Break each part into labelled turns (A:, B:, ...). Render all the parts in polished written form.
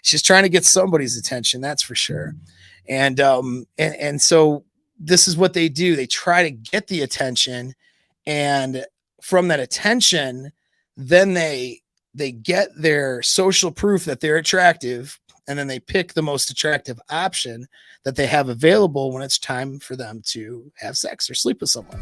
A: she's trying to get somebody's attention, that's for sure. And so this is what they do. They try to get the attention, and from that attention, then they get their social proof that they're attractive, and then they pick the most attractive option that they have available when it's time for them to have sex or sleep with someone.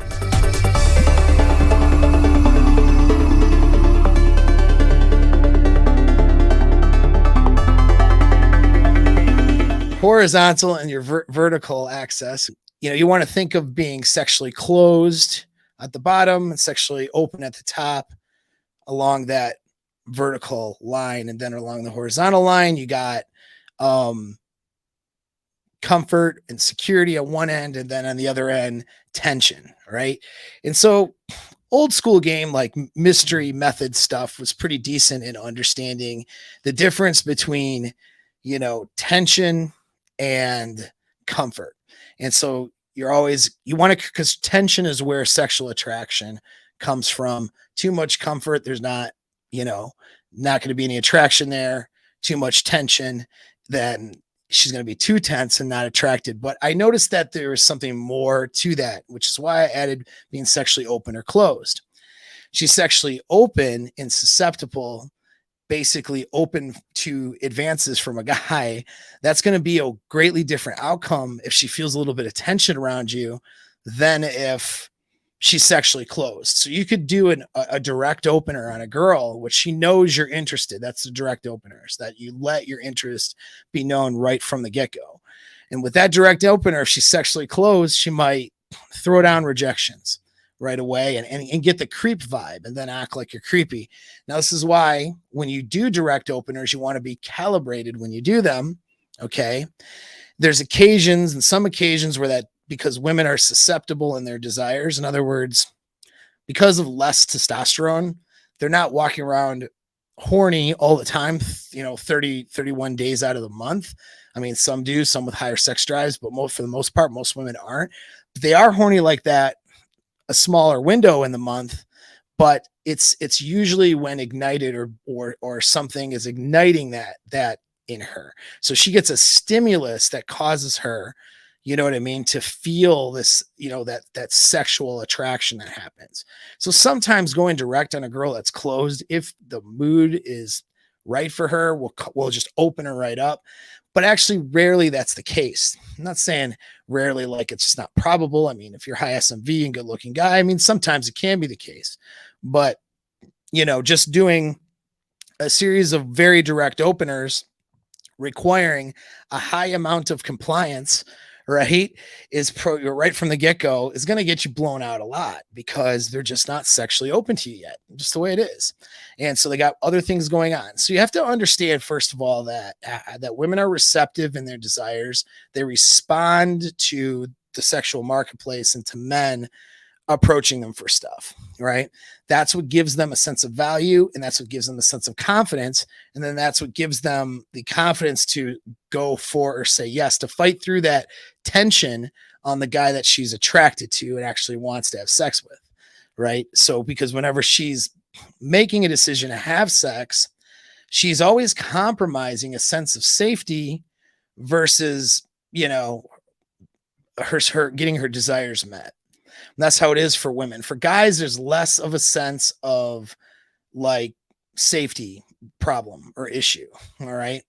A: Horizontal and your vertical axis. You want to think of being sexually closed at the bottom and sexually open at the top along that vertical line. And then along the horizontal line, you got comfort and security at one end, and then on the other end, tension, right? And so old school game like mystery method stuff was pretty decent in understanding the difference between, tension and comfort. And so you want to, because tension is where sexual attraction comes from. Too much comfort, there's not going to be any attraction there. Too much tension, then she's going to be too tense and not attracted. But I noticed that there is something more to that, which is why I added being sexually open or closed. She's sexually open and susceptible, basically open to advances from a guy. That's going to be a greatly different outcome if she feels a little bit of tension around you than if she's sexually closed. So you could do a direct opener on a girl, which she knows you're interested. That's the direct openers, that you let your interest be known right from the get-go. And with that direct opener, if she's sexually closed, she might throw down rejections right away and get the creep vibe and then act like you're creepy. Now, this is why when you do direct openers, you want to be calibrated when you do them. Okay. There's occasions and some occasions where that, because women are susceptible in their desires. In other words, because of less testosterone, they're not walking around horny all the time, 30, 31 days out of the month. I mean, some do, some with higher sex drives, but for the most part, most women aren't. But they are horny like that, a smaller window in the month, but it's usually when ignited or something is igniting that in her. So she gets a stimulus that causes her, you know what I mean, to feel this, that sexual attraction that happens. So sometimes going direct on a girl that's closed, if the mood is right for her, we'll just open her right up. But actually, rarely that's the case. I'm not saying rarely, like it's just not probable. I mean, if you're high SMV and good looking guy, I mean, sometimes it can be the case. But, just doing a series of very direct openers requiring a high amount of compliance, right, right from the get-go is going to get you blown out a lot because they're just not sexually open to you yet, just the way it is. And so they got other things going on. So you have to understand, first of all, that women are receptive in their desires. They respond to the sexual marketplace and to men approaching them for stuff, right? That's what gives them a sense of value, and that's what gives them a sense of confidence. And then that's what gives them the confidence to go for or say yes, to fight through that tension on the guy that she's attracted to and actually wants to have sex with, right? So because whenever she's making a decision to have sex, she's always compromising a sense of safety versus, her getting her desires met. And that's how it is for women. For guys, there's less of a sense of like safety problem or issue. All right.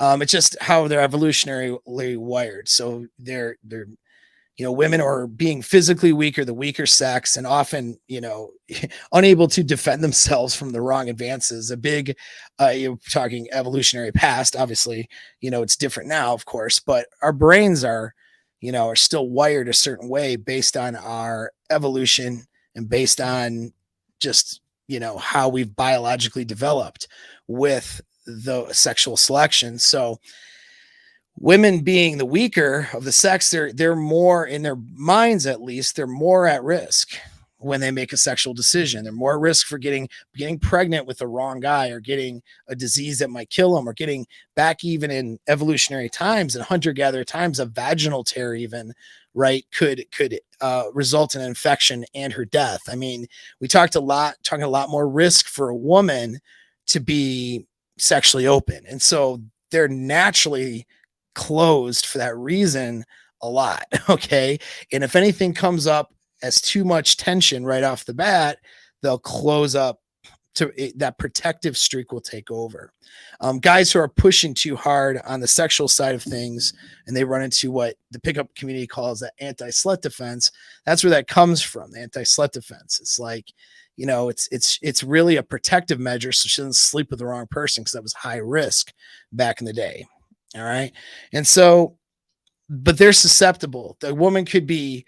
A: It's just how they're evolutionarily wired. So they're women are being physically weaker, the weaker sex, and often, unable to defend themselves from the wrong advances. A big, you're talking evolutionary past, obviously, it's different now, of course, but our brains are still wired a certain way based on our evolution and based on just, how we've biologically developed with the sexual selection. So women being the weaker of the sex, they're more, in their minds at least, they're more at risk when they make a sexual decision. They're more at risk for getting pregnant with the wrong guy, or getting a disease that might kill them, or getting back even in evolutionary times and hunter-gatherer times, a vaginal tear even, right, could result in an infection and her death. I mean, we talking a lot more risk for a woman to be sexually open. And so they're naturally closed for that reason a lot. Okay. And if anything comes up as too much tension right off the bat, they'll close up to it, that protective streak will take over. Guys who are pushing too hard on the sexual side of things and they run into what the pickup community calls the anti-slut defense. That's where that comes from. The anti-slut defense. It's like, it's really a protective measure so she doesn't sleep with the wrong person because that was high risk back in the day. All right. And so, but they're susceptible. The woman could be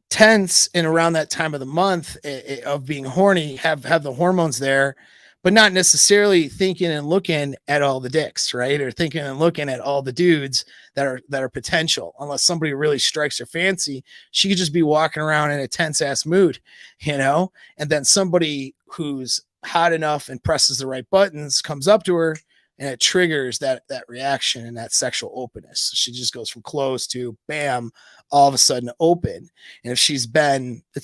A: tense and around that time of the month of being horny, have the hormones there, but not necessarily thinking and looking at all the dicks, right? Or thinking and looking at all the dudes that are potential. Unless somebody really strikes her fancy, she could just be walking around in a tense ass mood, and then somebody who's hot enough and presses the right buttons comes up to her and it triggers that reaction and that sexual openness. So she just goes from closed to bam, all of a sudden open. And if it's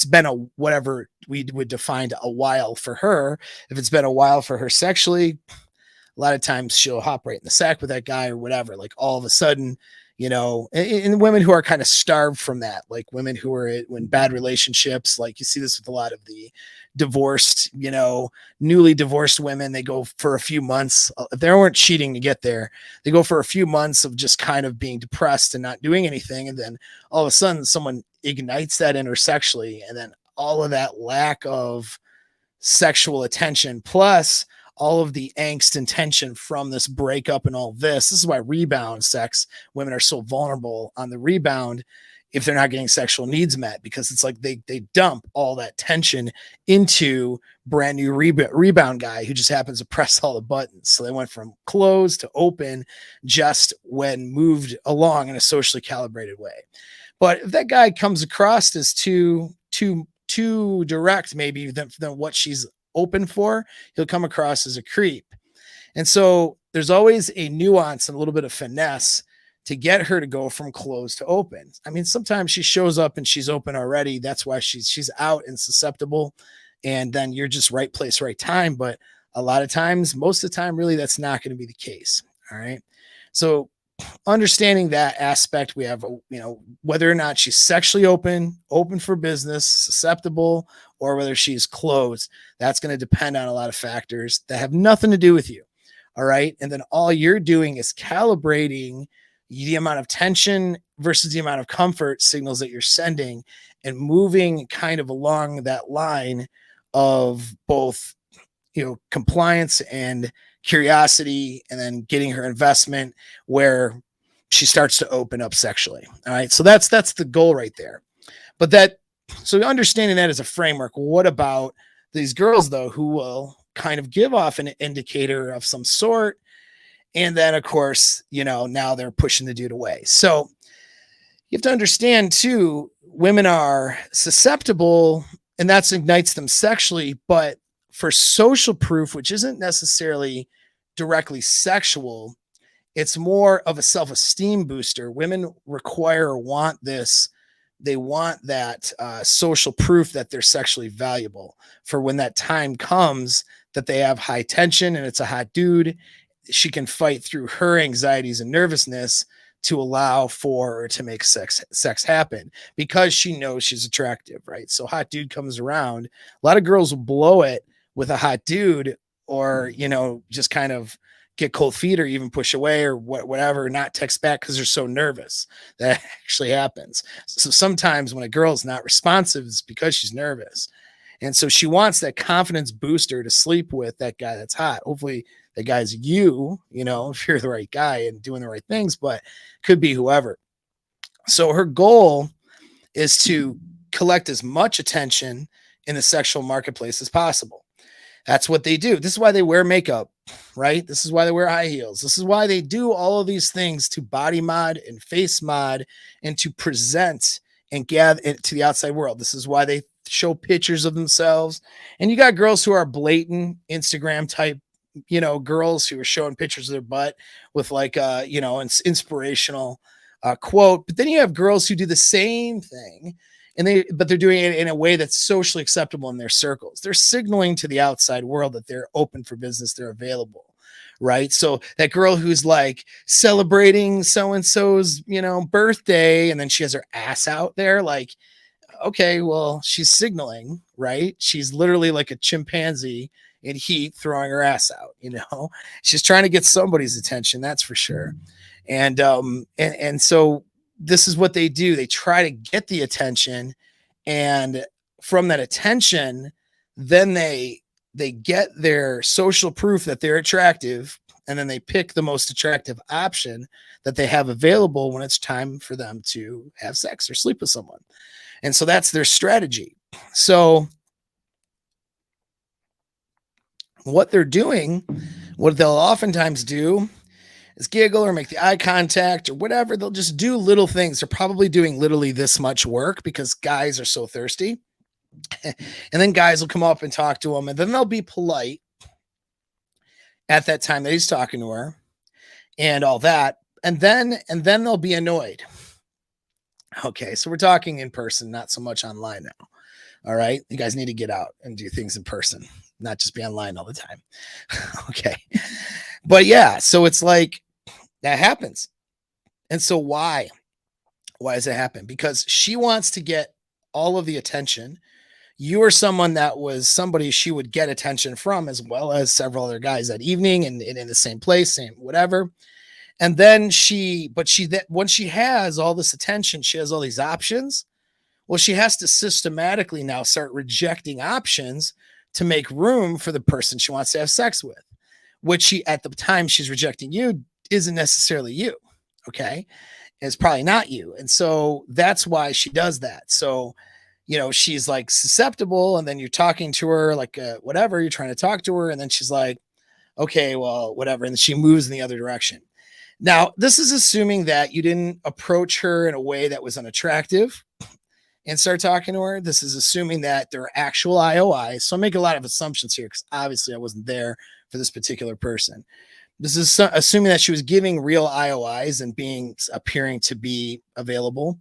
A: been a whatever we would define a while for her, if it's been a while for her sexually, a lot of times she'll hop right in the sack with that guy or whatever. Like all of a sudden, and women who are kind of starved from that, like women who are in bad relationships, like you see this with a lot of the divorced, newly divorced women. They go for a few months. If they weren't cheating to get there, they go for a few months of just kind of being depressed and not doing anything. And then all of a sudden someone ignites that in her sexually. And then all of that lack of sexual attention, plus all of the angst and tension from this breakup and all this. This is why rebound sex, women are so vulnerable on the rebound if they're not getting sexual needs met, because it's like they dump all that tension into brand new rebound guy who just happens to press all the buttons. So they went from closed to open just when moved along in a socially calibrated way. But if that guy comes across as too direct, maybe than what she's open for, he'll come across as a creep. And so there's always a nuance and a little bit of finesse to get her to go from closed to open. I mean, sometimes she shows up and she's open already. That's why she's out and susceptible. And then you're just right place, right time. But a lot of times, most of the time, really, that's not going to be the case. All right. So understanding that aspect, we have, whether or not she's sexually open for business, susceptible, or whether she's closed, that's going to depend on a lot of factors that have nothing to do with you. All right. And then all you're doing is calibrating the amount of tension versus the amount of comfort signals that you're sending and moving kind of along that line of both, compliance and curiosity, and then getting her investment where she starts to open up sexually. All right. So that's the goal right there. But so understanding that as a framework, what about these girls though, who will kind of give off an indicator of some sort? And then of course, now they're pushing the dude away. So you have to understand too, women are susceptible and that ignites them sexually, but for social proof, which isn't necessarily directly sexual, it's more of a self-esteem booster. Women require or want this. They want that social proof that they're sexually valuable for when that time comes that they have high tension and it's a hot dude. She can fight through her anxieties and nervousness to allow for her to make sex happen because she knows she's attractive, right? So hot dude comes around. A lot of girls will blow it with a hot dude or, just kind of get cold feet or even push away or whatever, not text back because they're so nervous. That actually happens. So sometimes when a girl's not responsive, it's because she's nervous. And so she wants that confidence booster to sleep with that guy that's hot. Hopefully that guy's if you're the right guy and doing the right things, but could be whoever. So her goal is to collect as much attention in the sexual marketplace as possible. That's what they do. This is why they wear makeup, right? This is why they wear high heels. This is why they do all of these things to body mod and face mod and to present and gather it to the outside world. This is why they show pictures of themselves. And you got girls who are blatant Instagram type, girls who are showing pictures of their butt with like, an inspirational quote. But then you have girls who do the same thing. But they're doing it in a way that's socially acceptable in their circles. They're signaling to the outside world that they're open for business, they're available, right? So that girl who's like celebrating so and so's, birthday, and then she has her ass out there, like, okay, well, she's signaling, right? She's literally like a chimpanzee in heat throwing her ass out. She's trying to get somebody's attention, that's for sure. And so this is what they do. They try to get the attention, and from that attention, then they get their social proof that they're attractive, and then they pick the most attractive option that they have available when it's time for them to have sex or sleep with someone. And so that's their strategy. So what they're doing, what they'll oftentimes do is giggle or make the eye contact or whatever. They'll just do little things. They're probably doing literally this much work because guys are so thirsty. And then guys will come up and talk to them, and then they'll be polite at that time that he's talking to her and all that. And then they'll be annoyed. Okay, so we're talking in person, not so much online now. All right, you guys need to get out and do things in person, not just be online all the time. Okay, but yeah, so it's like that happens. And so why does it happen? Because she wants to get all of the attention. You are someone that was somebody she would get attention from, as well as several other guys that evening and in the same place, same whatever. And then once she has all this attention, she has all these options. Well, she has to systematically now start rejecting options to make room for the person she wants to have sex with, which she, at the time she's rejecting you, isn't necessarily you. Okay. It's probably not you. And so that's why she does that. So, she's like susceptible, and then you're talking to her like whatever, you're trying to talk to her, and then she's like, okay, well, whatever. And she moves in the other direction. Now, this is assuming that you didn't approach her in a way that was unattractive and start talking to her. This is assuming that there are actual IOIs. So I make a lot of assumptions here because obviously I wasn't there for this particular person. This is assuming that she was giving real IOIs and appearing to be available.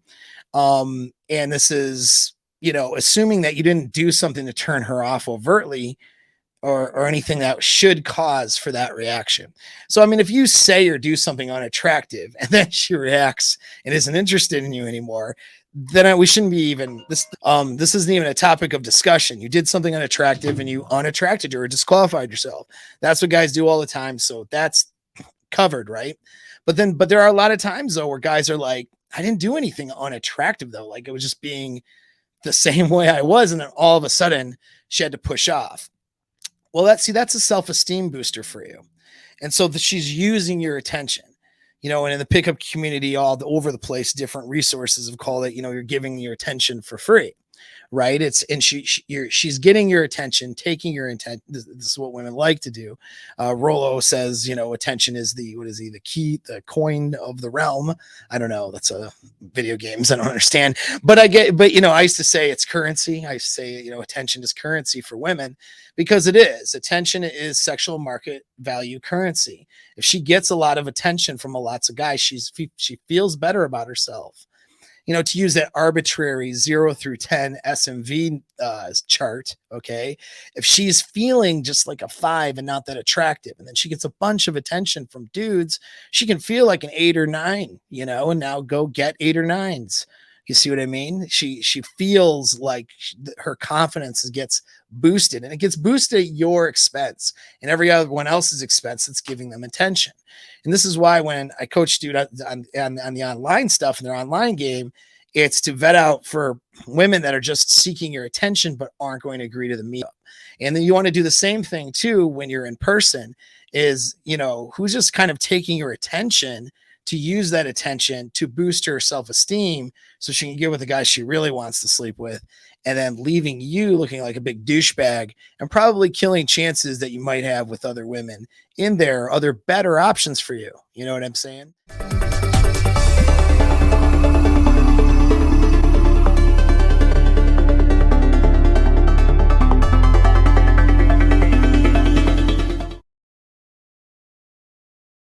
A: And this is, assuming that you didn't do something to turn her off overtly, or anything that should cause for that reaction. So, I mean, if you say or do something unattractive and then she reacts and isn't interested in you anymore, then we shouldn't be even this. This isn't even a topic of discussion. You did something unattractive and you unattracted her or disqualified yourself. That's what guys do all the time. So that's covered, right? But there are a lot of times though where guys are like, I didn't do anything unattractive though. Like it was just being the same way I was, and then all of a sudden she had to push off. Well, that's a self-esteem booster for you. And so she's using your attention, and in the pickup community, all over the place, different resources have called it, you're giving your attention for free, right? She's getting your attention, taking your intent. This is what women like to do. Rollo says, attention is the key, the coin of the realm. I don't know. That's a video games. I don't understand, but I used to say it's currency. I used to say, attention is currency for women because it is. Attention is sexual market value currency. If she gets a lot of attention from lots of guys, she feels better about herself. To use that arbitrary 0 through 10 SMV chart, okay, if she's feeling just like a 5 and not that attractive, and then she gets a bunch of attention from dudes, she can feel like an 8 or 9, and now go get 8 or 9s. You see what I mean? She feels like her confidence gets boosted, and it gets boosted at your expense and everyone else's expense that's giving them attention. And this is why when I coach students on the online stuff in their online game, it's to vet out for women that are just seeking your attention but aren't going to agree to the meetup. And then you want to do the same thing too when you're in person, is, who's just kind of taking your attention to use that attention to boost her self-esteem so she can get with the guy she really wants to sleep with, and then leaving you looking like a big douchebag and probably killing chances that you might have with other women in there, other better options for you. You know what I'm saying?